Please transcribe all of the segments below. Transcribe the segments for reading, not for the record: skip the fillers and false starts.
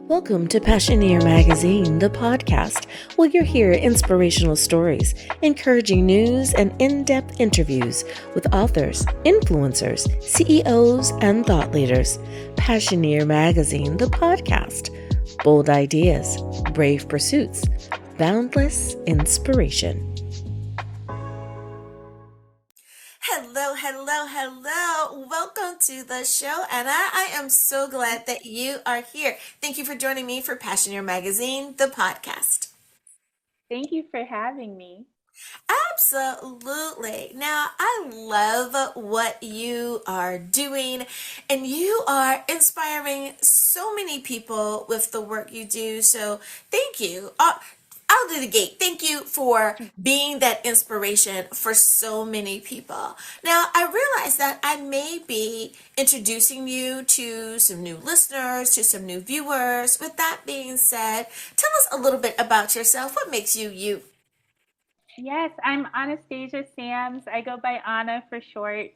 Welcome to Passioneer Magazine, the podcast, where you'll hear inspirational stories, encouraging news, and in-depth interviews with authors, influencers, CEOs, and thought leaders. Passioneer Magazine, the podcast. Bold ideas, brave pursuits, boundless inspiration. Hello. Welcome to the show, Anna. I am so glad that you are here. Thank you for joining me for Passioneer Magazine, the podcast. Thank you for having me. Absolutely. Now, I love what you are doing, and you are inspiring so many people with the work you do. So, thank you. Out of the gate, thank you for being that inspiration for so many people. Now, I realize that I may be introducing you to some new listeners, to some new viewers. With that being said, tell us a little bit about yourself. What makes you you? Yes, I'm Anastacia Sams. I go by Anna for short,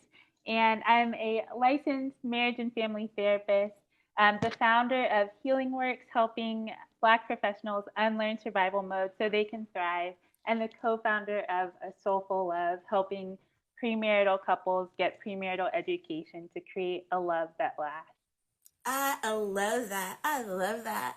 and I'm a licensed marriage and family therapist. I'm the founder of Healing Works, helping Black professionals unlearn survival mode so they can thrive, and the co-founder of A Soulful Love, helping premarital couples get premarital education to create a love that lasts. I love that. I love that.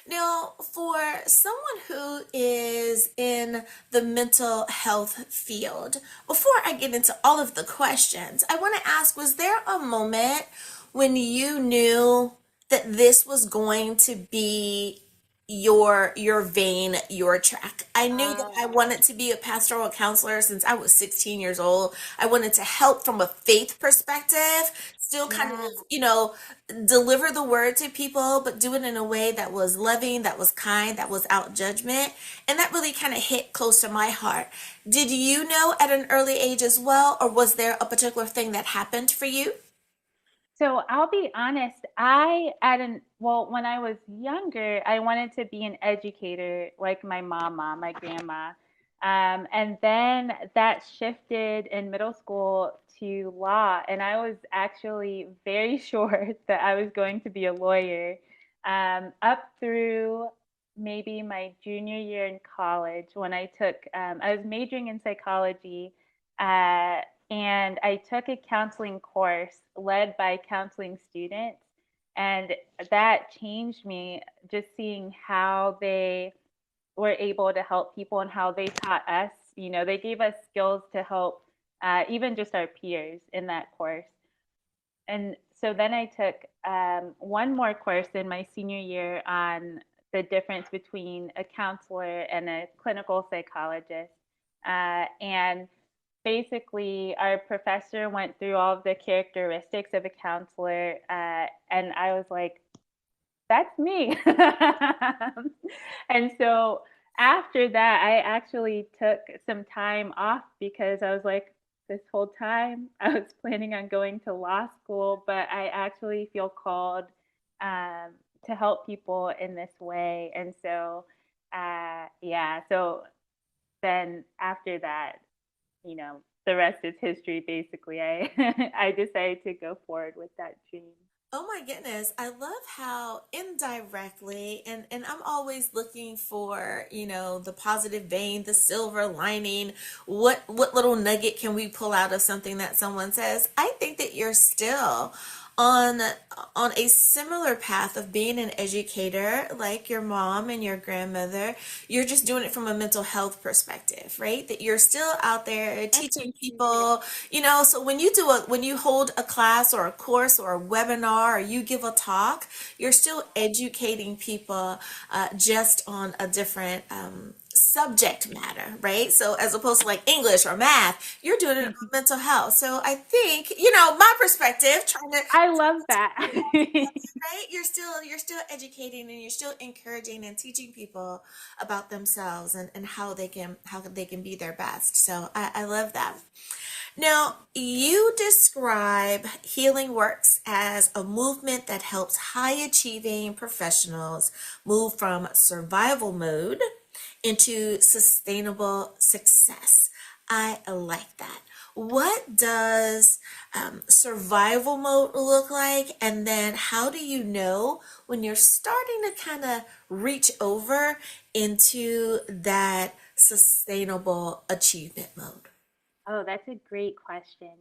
Now, for someone who is in the mental health field, before I get into all of the questions, I want to ask, was there a moment when you knew that this was going to be your vein, your track? I knew that I wanted to be a pastoral counselor since I was 16 years old. I wanted to help from a faith perspective, still kind of, deliver the word to people, but do it in a way that was loving, that was kind, that was out judgment. And that really kind of hit close to my heart. Did you know at an early age as well, or was there a particular thing that happened for you? So I'll be honest, when I was younger, I wanted to be an educator like my mama, my grandma. And then that shifted in middle school to law. And I was actually very sure that I was going to be a lawyer up through maybe my junior year in college when I was majoring in psychology. And I took a counseling course led by counseling students. And that changed me, just seeing how they were able to help people and how they taught us. They gave us skills to help even just our peers in that course. And so then I took one more course in my senior year on the difference between a counselor and a clinical psychologist. And basically, our professor went through all of the characteristics of a counselor, and I was like, that's me. And so after that, I actually took some time off because I was like, this whole time I was planning on going to law school, but I actually feel called to help people in this way. And so, so then after that, the rest is history, basically. I I decided to go forward with that dream. Oh my goodness. I love how indirectly, and I'm always looking for, the positive vein, the silver lining. What little nugget can we pull out of something that someone says? I think that you're still on on a similar path of being an educator like your mom and your grandmother. You're just doing it from a mental health perspective, right? That you're still out there teaching people, so when you hold a class or a course or a webinar or you give a talk, you're still educating people, just on a different subject matter, right? So as opposed to like English or math, you're doing it on mental health. So I think, my perspective, trying to, I love that. right? You're still educating, and you're still encouraging and teaching people about themselves, and how they can be their best. So I love that. Now, you describe Healing Works as a movement that helps high achieving professionals move from survival mode into sustainable success. I like that. What does survival mode look like? And then how do you know when you're starting to kind of reach over into that sustainable achievement mode? Oh, that's a great question.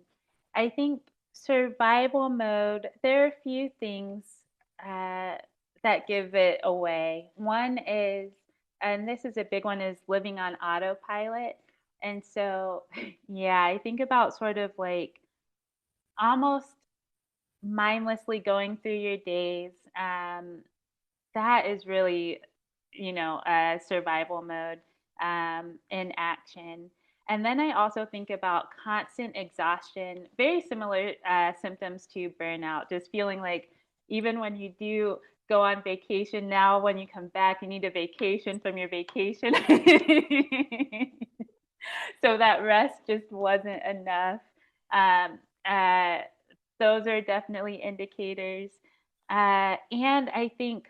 I think survival mode, there are a few things uh, that give it away. One is, and this is a big one, is living on autopilot. And so, yeah, I think about sort of like almost mindlessly going through your days. That is really, survival mode in action. And then I also think about constant exhaustion, very similar symptoms to burnout, just feeling like even when you do go on vacation now, when you come back, you need a vacation from your vacation. So that rest just wasn't enough. Um, uh, those are definitely indicators. And I think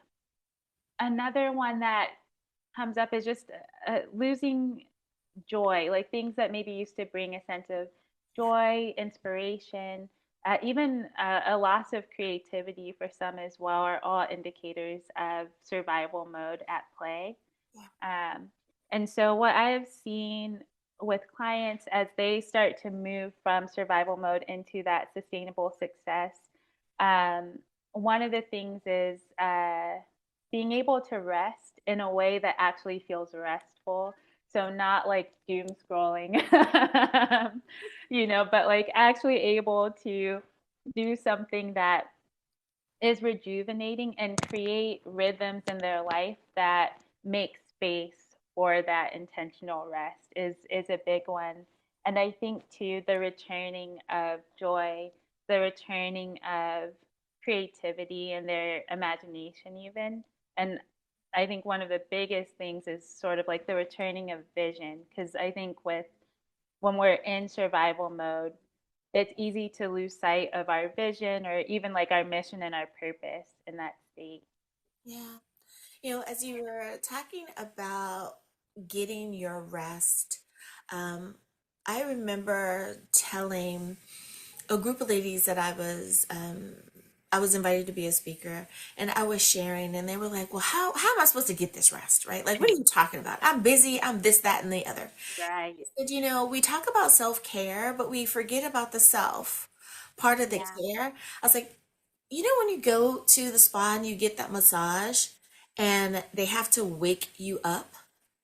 another one that comes up is just losing joy, like things that maybe used to bring a sense of joy, inspiration, even a loss of creativity for some as well, are all indicators of survival mode at play. Um, and so, what I have seen with clients as they start to move from survival mode into that sustainable success, um, one of the things is being able to rest in a way that actually feels restful. So, not like doom scrolling, but like actually able to do something that is rejuvenating and create rhythms in their life that make space for that intentional rest is a big one. And I think too the returning of joy, the returning of creativity and their imagination even. And I think one of the biggest things is sort of like the returning of vision because I think with when we're in survival mode, it's easy to lose sight of our vision or even like our mission and our purpose in that state. Yeah. As you were talking about getting your rest, um, I remember telling a group of ladies that I was invited to be a speaker, and I was sharing, and they were like, "Well, how am I supposed to get this rest, right? Like, what are you talking about? I'm busy. I'm this, that, and the other." Right. I said, we talk about self-care, but we forget about the self part of the Yeah. care. I was like, when you go to the spa and you get that massage and they have to wake you up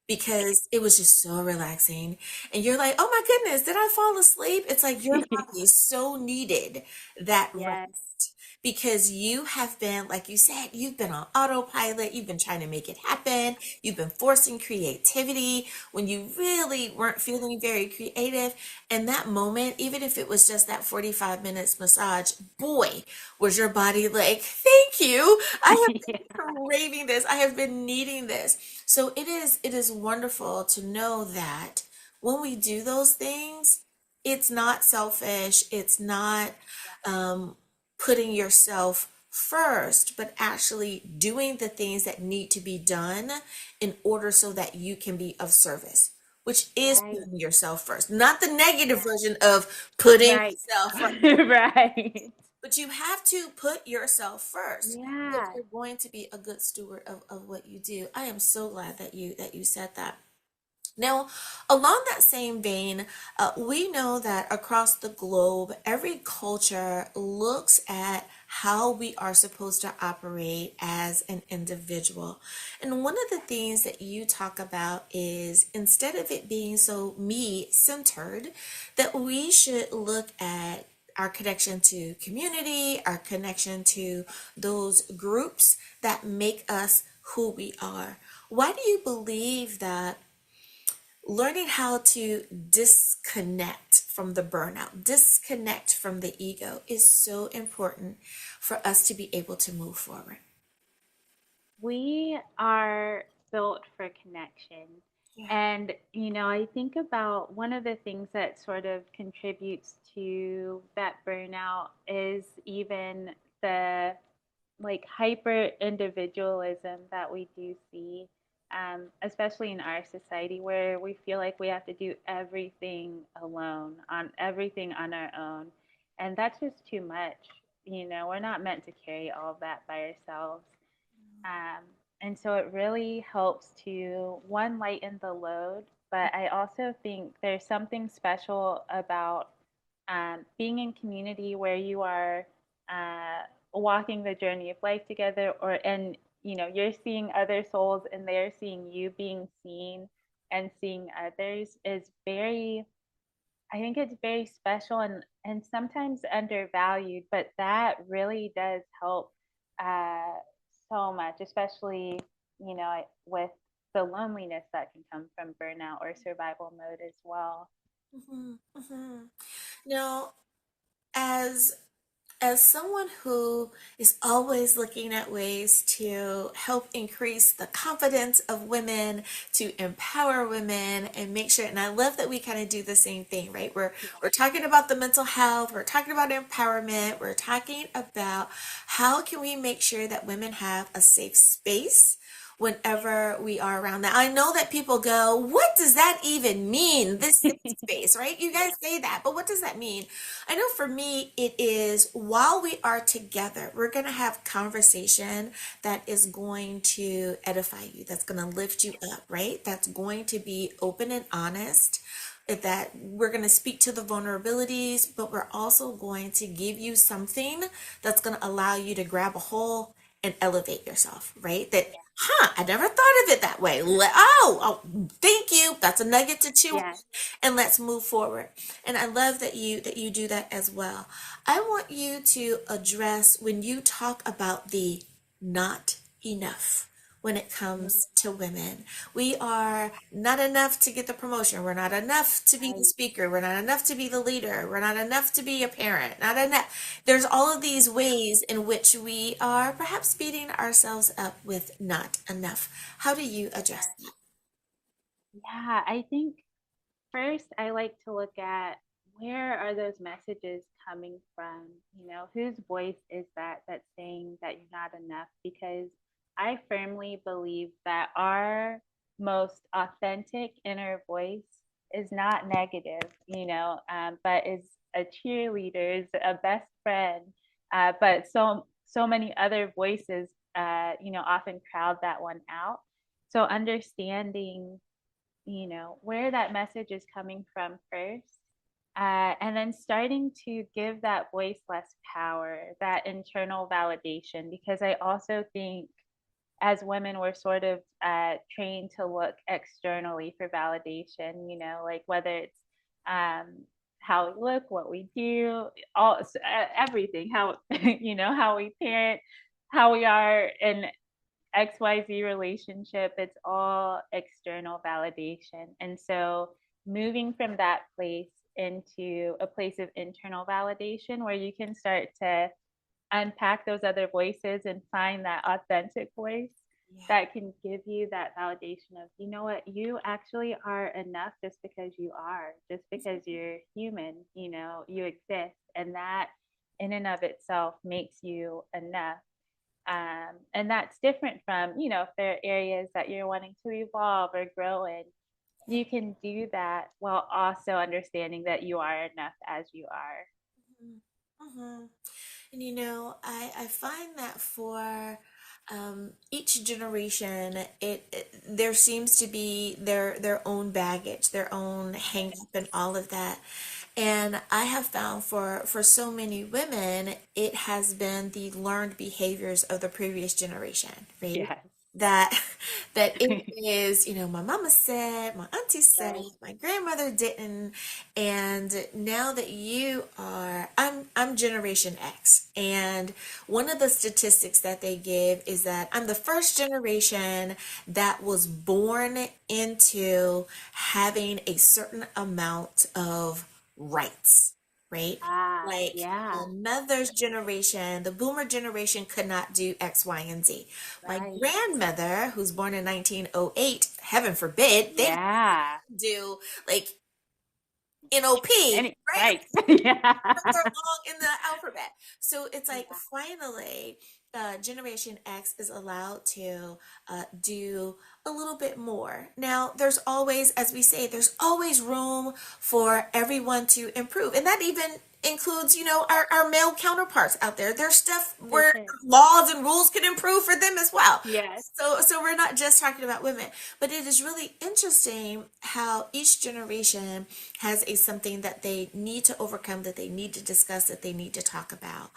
because it was just so relaxing and you're like, oh my goodness, did I fall asleep? It's like your body so needed that Yes. rest because you have been, like you said, you've been on autopilot, you've been trying to make it happen, you've been forcing creativity when you really weren't feeling very creative. And that moment, even if it was just that 45 minutes massage, boy, was your body like, thank you. I have Yeah. been craving this. I have been needing this. So it is wonderful to know that when we do those things, it's not selfish. It's not um, putting yourself first, but actually doing the things that need to be done in order so that you can be of service, which is Right. putting yourself first, not the negative version of putting Right. yourself first. Right. But you have to put yourself first if Yeah. you're going to be a good steward of what you do. I am so glad that you said that. Now, along that same vein, we know that across the globe, every culture looks at how we are supposed to operate as an individual. And one of the things that you talk about is instead of it being so me centered, that we should look at our connection to community, our connection to those groups that make us who we are. Why do you believe that learning how to disconnect from the burnout, disconnect from the ego is so important for us to be able to move forward? We are built for connection. Yeah. And, I think about one of the things that sort of contributes to that burnout is even the like hyper individualism that we do see. especially in our society where we feel like we have to do everything alone, on everything on our own. And that's just too much. We're not meant to carry all of that by ourselves. Um, and so it really helps to, one, lighten the load, but I also think there's something special about being in community where you are walking the journey of life together, and you're seeing other souls and they're seeing you being seen, and seeing others is very, I think it's very special, and sometimes undervalued, but that really does help uh, so much, especially with the loneliness that can come from burnout or survival mode as well. Mhm, mhm. Now, as as someone who is always looking at ways to help increase the confidence of women, to empower women and make sure, and I love that we kind of do the same thing, right? We're Yeah. talking about the mental health, we're talking about empowerment, we're talking about how can we make sure that women have a safe space whenever we are around that. I know that people go, what does that even mean? This safe space, right? You guys say that, but what does that mean? I know for me, it is while we are together, we're going to have conversation that is going to edify you, that's going to lift you up, right? That's going to be open and honest, that we're going to speak to the vulnerabilities, but we're also going to give you something that's going to allow you to grab a hold and elevate yourself, right? That, I never thought of it that way. Oh, thank you. That's a nugget to chew on, Yeah. and let's move forward. And I love that you do that as well. I want you to address when you talk about the not enough when it comes to women. We are not enough to get the promotion. We're not enough to be the Right. speaker. We're not enough to be the leader. We're not enough to be a parent. Not enough. There's all of these ways in which we are perhaps beating ourselves up with not enough. How do you address that? Yeah, I think first I like to look at where are those messages coming from? Whose voice is that that's saying that you're not enough? Because I firmly believe that our most authentic inner voice is not negative, but is a cheerleader, is a best friend. But so many other voices, often crowd that one out. So understanding where that message is coming from first. And then starting to give that voice less power, that internal validation, because I also think as women, we're sort of trained to look externally for validation, like whether it's how we look, what we do, everything, how, how we parent, how we are in XYZ relationship, it's all external validation. And so moving from that place into a place of internal validation where you can start to unpack those other voices and find that authentic voice Yeah. that can give you that validation of, you know what, you actually are enough just because you are, just because you're human, you exist. And that in and of itself makes you enough. And that's different from, if there are areas that you're wanting to evolve or grow in, you can do that while also understanding that you are enough as you are. Mm-hmm. And I find that for each generation, there seems to be their own baggage, their own hang up, and all of that. And I have found for so many women, it has been the learned behaviors of the previous generation, right? Yes. That that it is, my mama said, my auntie said, Right. my grandmother didn't, and now that I'm Generation X, and one of the statistics that they give is that I'm the first generation that was born into having a certain amount of rights, right? Ah, Like yeah. my mother's generation, the boomer generation could not do X, Y, and Z. My Right. grandmother, who's born in 1908, heaven forbid, they Yeah. do like NOP, right? Right. Yeah. Further along in the alphabet. So it's like Yeah. finally. Generation X is allowed to do a little bit more. Now, there's always, as we say, there's always room for everyone to improve. And that even includes, our male counterparts out there. There's stuff For where sure. laws and rules can improve for them as well. Yes. So we're not just talking about women, but it is really interesting how each generation has a something that they need to overcome, that they need to discuss, that they need to talk about.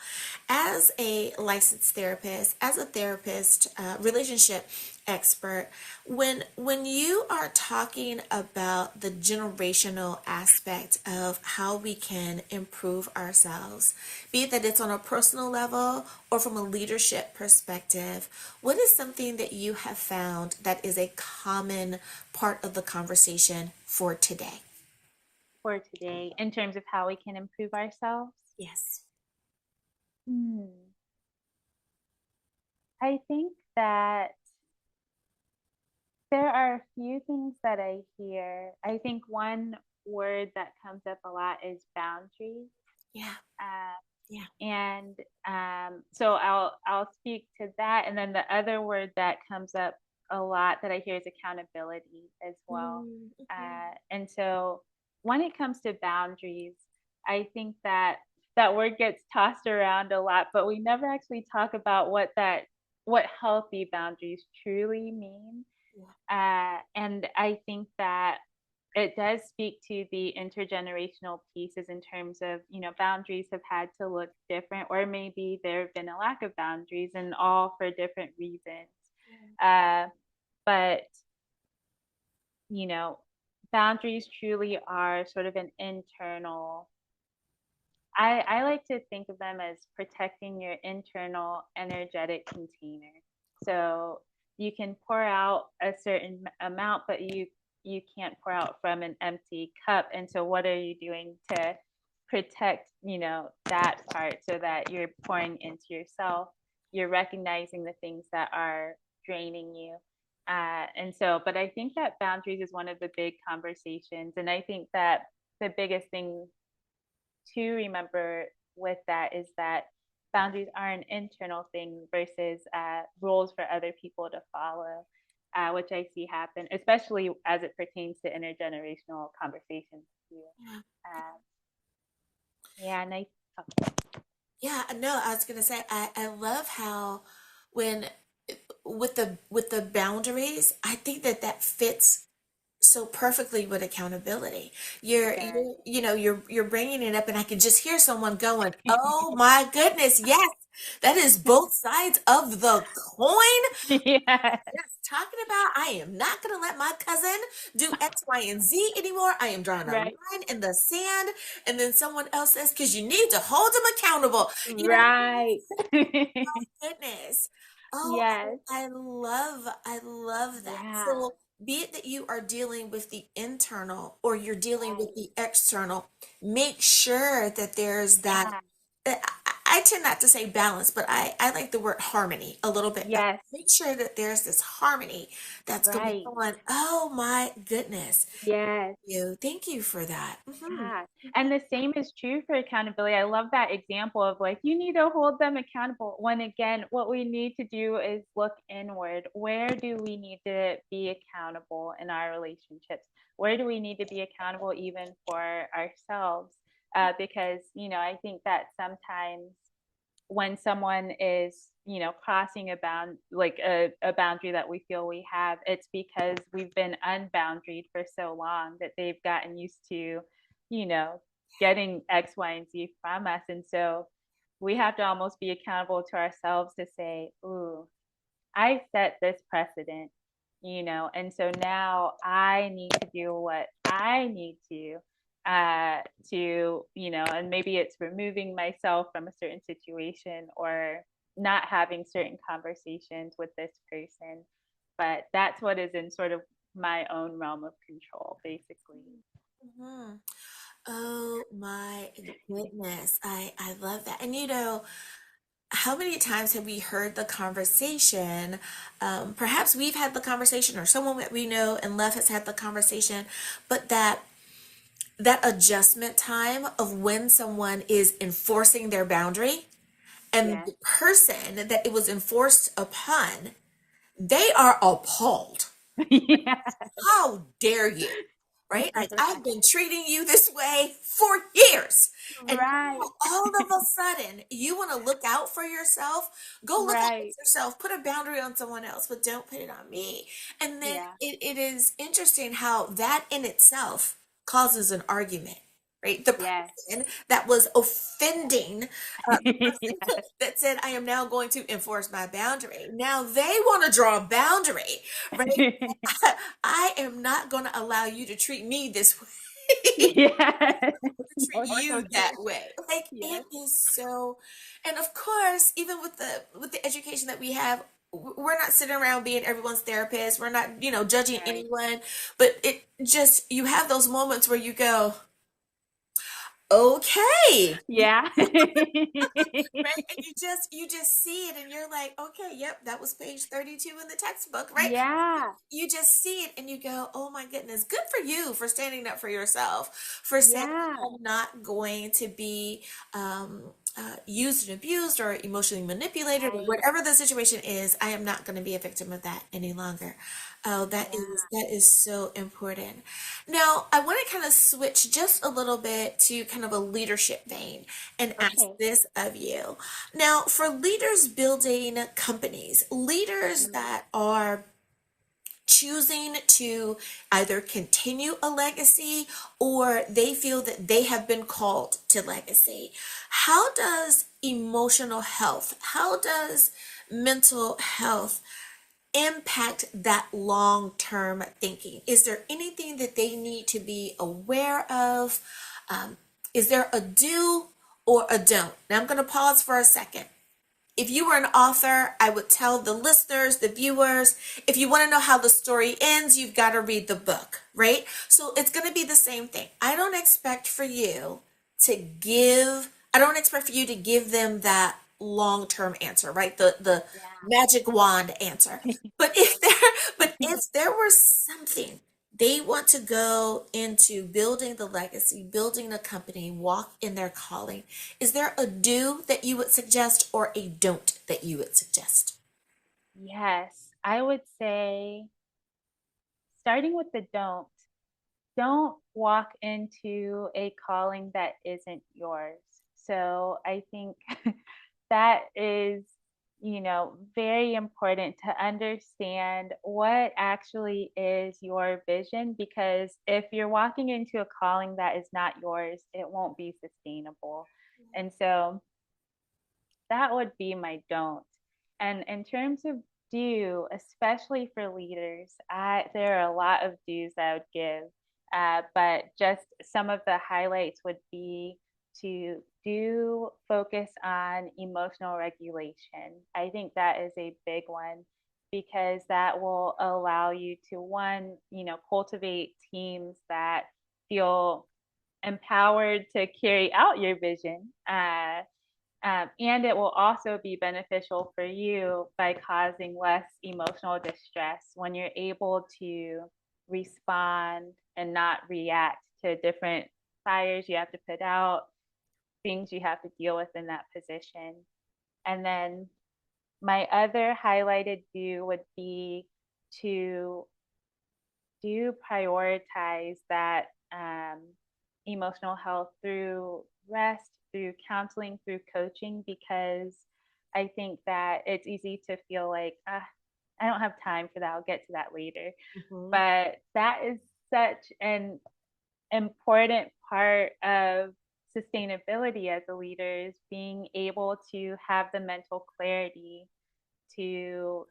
As a licensed therapist, as a therapist, relationship expert, when you are talking about the generational aspect of how we can improve ourselves, be it that it's on a personal level or from a leadership perspective, what is something that you have found that is a common part of the conversation for today? For today, in terms of how we can improve ourselves. Yes. Hmm. I think that there are a few things that I hear. I think one word that comes up a lot is boundaries. Yeah. Uh, Yeah. so I'll speak to that, and then the other word that comes up a lot that I hear is accountability as well. Mm-hmm. And so when it comes to boundaries, I think that that word gets tossed around a lot, but we never actually talk about what healthy boundaries truly mean. Yeah. And I think that it does speak to the intergenerational pieces in terms of, boundaries have had to look different, or maybe there have been a lack of boundaries, and all for different reasons. Uh, but, you know, boundaries truly are sort of an internal, I like to think of them as protecting your internal energetic container. So you can pour out a certain amount, but you can't pour out from an empty cup. And so what are you doing to protect, that part so that you're pouring into yourself? You're recognizing the things that are draining you. But I think that boundaries is one of the big conversations. And I think that the biggest thing to remember with that is that boundaries are an internal thing versus rules for other people to follow, which I see happen, especially as it pertains to intergenerational conversations too. Yeah. Uh, yeah, nice. Yeah, no, I was gonna say I love how when with the boundaries, I think that fits so perfectly with accountability. Yes. You're bringing it up, and I can just hear someone going, "Oh my goodness, yes, that is both sides of the coin." Yeah. Just talking about, I am not going to let my cousin do X, Y, and Z anymore. I am drawing a Right. line in the sand. And then someone else says, because you need to hold them accountable. Right. Goodness. Oh, Yes. I love that. Yeah. So be it that you are dealing with the internal or you're dealing with Right. the external, make sure that there's that. Yeah. I tend not to say balance, but I like the word harmony a little bit better. Yes. Make sure that there's this harmony that's going Right. on. Oh my goodness. Yes. Thank you for that. Hmm. Yeah. And the same is true for accountability. I love that example of like, you need to hold them accountable. When again, what we need to do is look inward. Where do we need to be accountable in our relationships? Where do we need to be accountable even for ourselves? Because, I think that sometimes when someone is crossing a bound like a boundary that we feel we have, it's because we've been unboundaried for so long that they've gotten used to you know getting X, Y, and Z from us. And so we have to almost be accountable to ourselves to say, ooh, I set this precedent, and so now I need to do what I need uh, and maybe it's removing myself from a certain situation or not having certain conversations with this person. But that's what is in sort of my own realm of control, basically. Hmm. Oh my goodness. I love that. And how many times have we heard the conversation? Perhaps we've had the conversation, or someone that we know and love has had the conversation, but that adjustment time of when someone is enforcing their boundary And Yes. the person that it was enforced upon, they are appalled. Yeah. How dare you? Right? Like, Right. I've been treating you this way for years. And now Right. all of a sudden, you want to look out for yourself? Go look out for Right. yourself. Put a boundary on someone else, but don't put it on me. And then Yeah. it is interesting how that in itself causes an argument, right? The Yes. person that was offending the person Yes. that said, I am now going to enforce my boundary. Now they want to draw a boundary, right? I am not going to allow you to treat me this way. Yes. To treat No, it's so you that true. way. Like, it Yes. is so, and of course, even with the education that we have, we're not sitting around being everyone's therapist. We're not, judging Right. anyone, but it just, you have those moments where you go, okay. Yeah. Right? And you just see it and you're like, okay, yep, that was page 32 in the textbook, right? Yeah. You just see it and you go, oh my goodness, good for you for standing up for yourself, for saying, Yeah. I'm not going to be used and abused or emotionally manipulated or Right. whatever the situation is. I am not going to be a victim of that any longer. Oh, Yeah. that is so important. Now, I want to kind of switch just a little bit to kind of a leadership vein and ask Okay. this of you. Now, for leaders building companies, leaders Mm. that are choosing to either continue a legacy or they feel that they have been called to legacy. How does emotional health, how does mental health impact that long term thinking? Is there anything that they need to be aware of? Um, is there a do or a don't? Now I'm going to pause for a second. If you were an author, I would tell the listeners, the viewers, if you want to know how the story ends, you've got to read the book, right? So it's going to be the same thing. I don't expect for you to give them that long-term answer, right? The magic wand answer. But if there was something they want to go into building the legacy, building a company, walk in their calling, is there a do that you would suggest or a don't that you would suggest? Yes. I would say, starting with the don't walk into a calling that isn't yours. So I think that is, very important to understand what actually is your vision, because if you're walking into a calling that is not yours, it won't be sustainable. And so that would be my don't. And in terms of do, especially for leaders, there are a lot of do's that I would give. But just some of the highlights would be to do focus on emotional regulation. I think that is a big one, because that will allow you to, one, cultivate teams that feel empowered to carry out your vision. And it will also be beneficial for you by causing less emotional distress when you're able to respond and not react to different fires you have to put out, things you have to deal with in that position. And then my other highlighted do would be to do prioritize that emotional health through rest, through counseling, through coaching, because I think that it's easy to feel like, I don't have time for that. I'll get to that later. Mhm. But that is such an important part of sustainability as a leader, is being able to have the mental clarity to,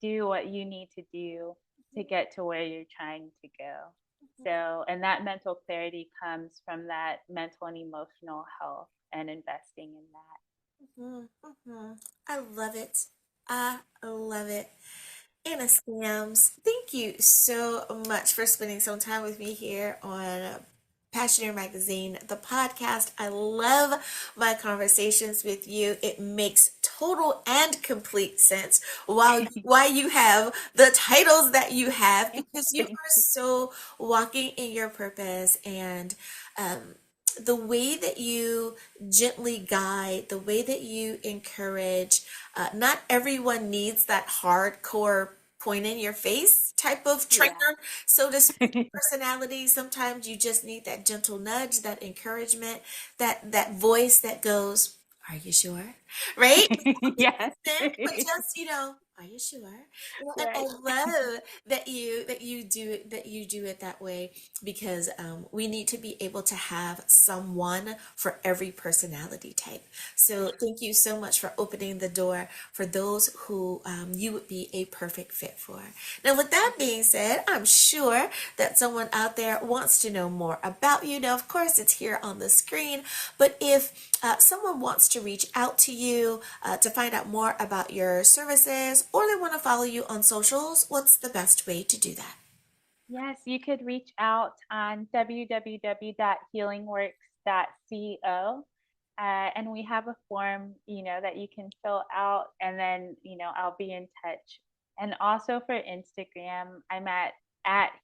do what you need to do to get to where you're trying to go. So, and that mental clarity comes from that mental and emotional health and investing in that. Mhm, mhm. I love it. I love it. Anna Scams, thank you so much for spending some time with me here on Passioneer Magazine, the podcast. I love my conversations with you. It makes total and complete sense why you have the titles that you have, because you Thank are you. so walking in your purpose and the way that you gently guide, the way that you encourage. Not everyone needs that hardcore point in your face type of Yeah. trainer, so to speak, personality. Sometimes you just need that gentle nudge, that encouragement, that voice that goes, "Are you sure?" Right? Yes. But just, are you sure? And I Right. love that you do it that way, because we need to be able to have someone for every personality type. So thank you so much for opening the door for those who you would be a perfect fit for. Now, with that being said, I'm sure that someone out there wants to know more about you. Now, of course, it's here on the screen, but if someone wants to reach out to you to find out more about your services, or they want to follow you on socials, what's the best way to do that? Yes, you could reach out on www.healingworks.co. And we have a form, that you can fill out, and then, I'll be in touch. And also for Instagram, I'm at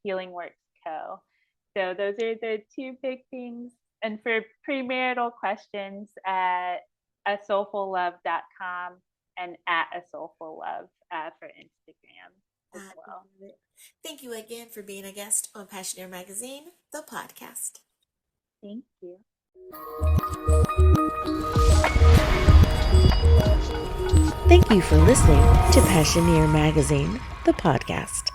HealingWorksCo. So those are the two big things. And for premarital questions, asoulfullove.com and at asoulfullove for Instagram as I well. love it. Thank you again for being a guest on Passioneer Magazine, the podcast. Thank you. Thank you for listening to Passioneer Magazine, the podcast.